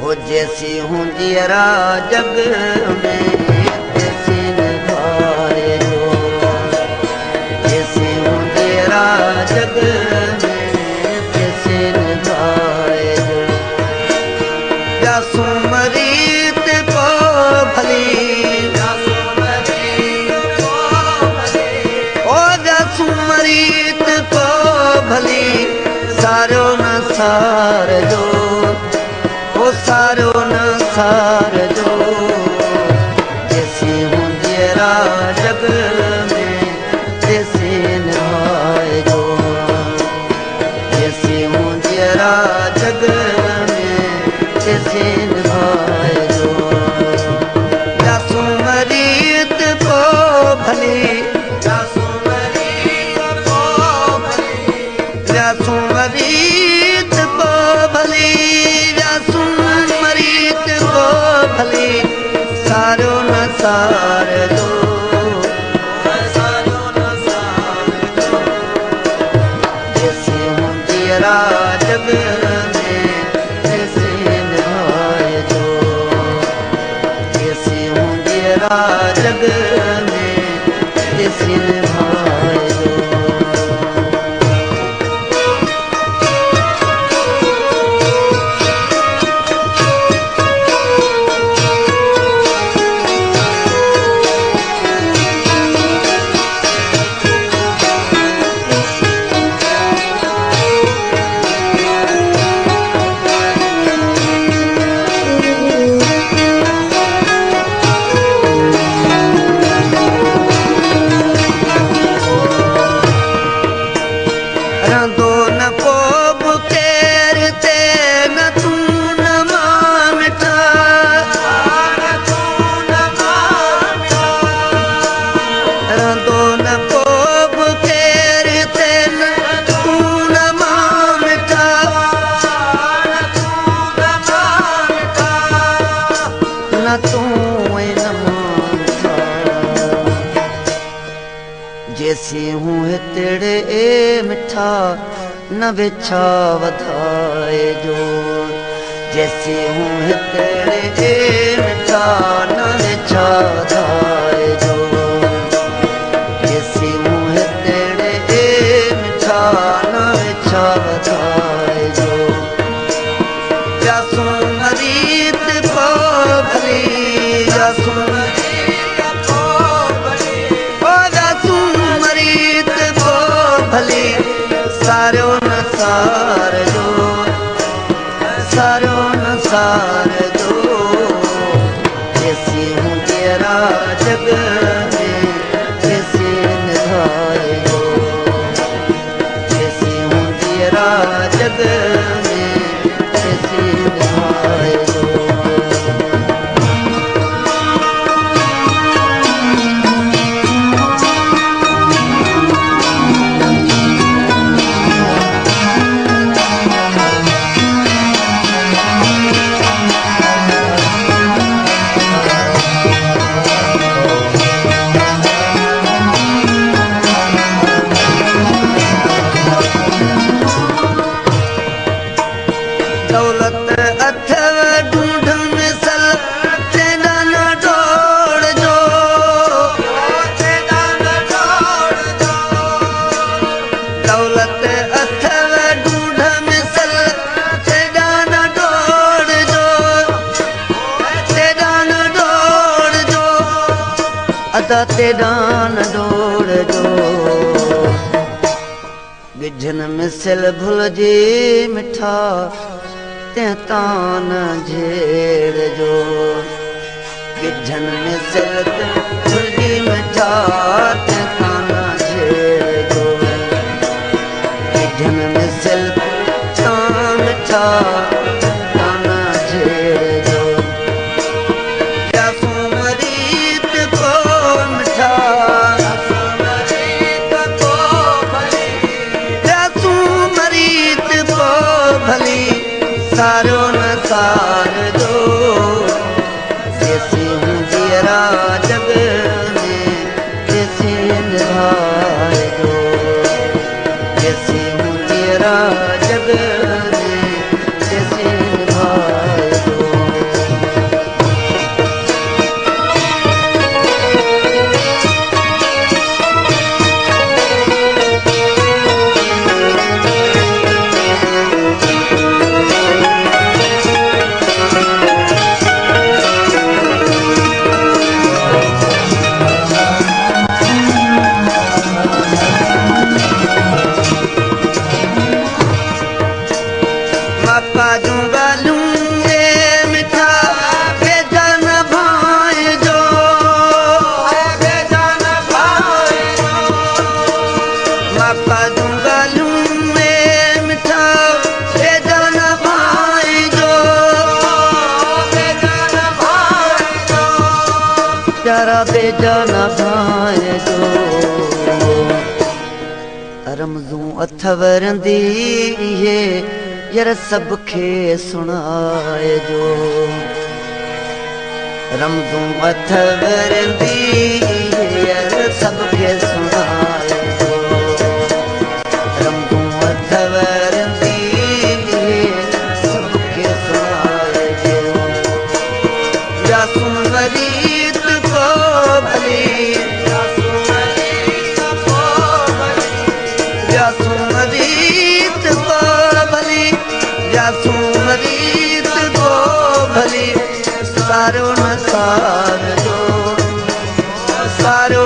हो जैसी हूँ जरा जग में तैसी निभाए जो, जैसी हूँ जरा जग में तैसी निभाए जो। जासू मरीत को भली, जासू मरीत को भली, ओ जासू मरीत को भली, सारो न सार जो, ओ सारो न सार जो। जैसी हूँ जरा जग में तैसी निभाए जो, जैसी हूँ जरा जग में तैसी निभाए जो। जासू मरीत को भली, जासू मरीत को भली, जासू मरीत को भली, जासू मरीत को भली, सारो न सार जो, सारो न सार जो। जैसी हूँ जरा जग में तैसी निभाए जो, जैसी हूँ जरा जग में तैसी निभाए जो। रंदो न को बुकेर ते न तू न मां मिठा, न तू न मां मिठा। रंदो न को बुकेर ते न तू न मां मिठा, न तू न मां मिठा, न तू न मां मिठा। जैसी हूँ तेरे ए मिठा न विछा वधाए जो, जैसी हूँ तेरे ए मिठा न विछा वधाए जो। जैसी हूँ तेरे ए मिठा न विछा वधाए जो। जासू मरीत को भली, जासू मरीत को भली, ओ जासू मरीत को भली, सारो न सार जो, सारो न सार जो। जैसी हूँ जरा जग में तैसी निभाए जो, जैसी हूँ जरा जग में तैसी निभाए जो। दौलत अथव ढूंढ मिसल तेरा न डोड़ जो, तेरा न डोड़ जो। दौलत अथव ढूंढ मिसल तेरा न डोड़ जो, तेरा न डोड़ जो, अदा तेरा न डोड़ जो। गिझन मिसल भुल जी मिठा ते तान झेड़ जो, गिझन मिसल भुल जी मिठा ते तान झेड़ जो। गिझन मिसल मिठा तान झेड़ जो। जासू मरीत को मिठा, जासू मरीत को भली, जासू मरीत को भली, सारो न सार जो। जैसी हूँ जरा जग में तैसी निभाए जो, जैसी हूँ जरा जग में तैसी निभाए जो। प्यारा बेजा न भाए जो रमज़ू अथवरंदी ये यार सबके सुनाए जो रमज़ू अथवरंदी यार सबके सुनाए जो रमज़ू अथवरंदी सबके सुनाए जो जासूं वरीत को भली जासूं वरीत को भली जासूं वरीत को भली सारो न सार जो सारो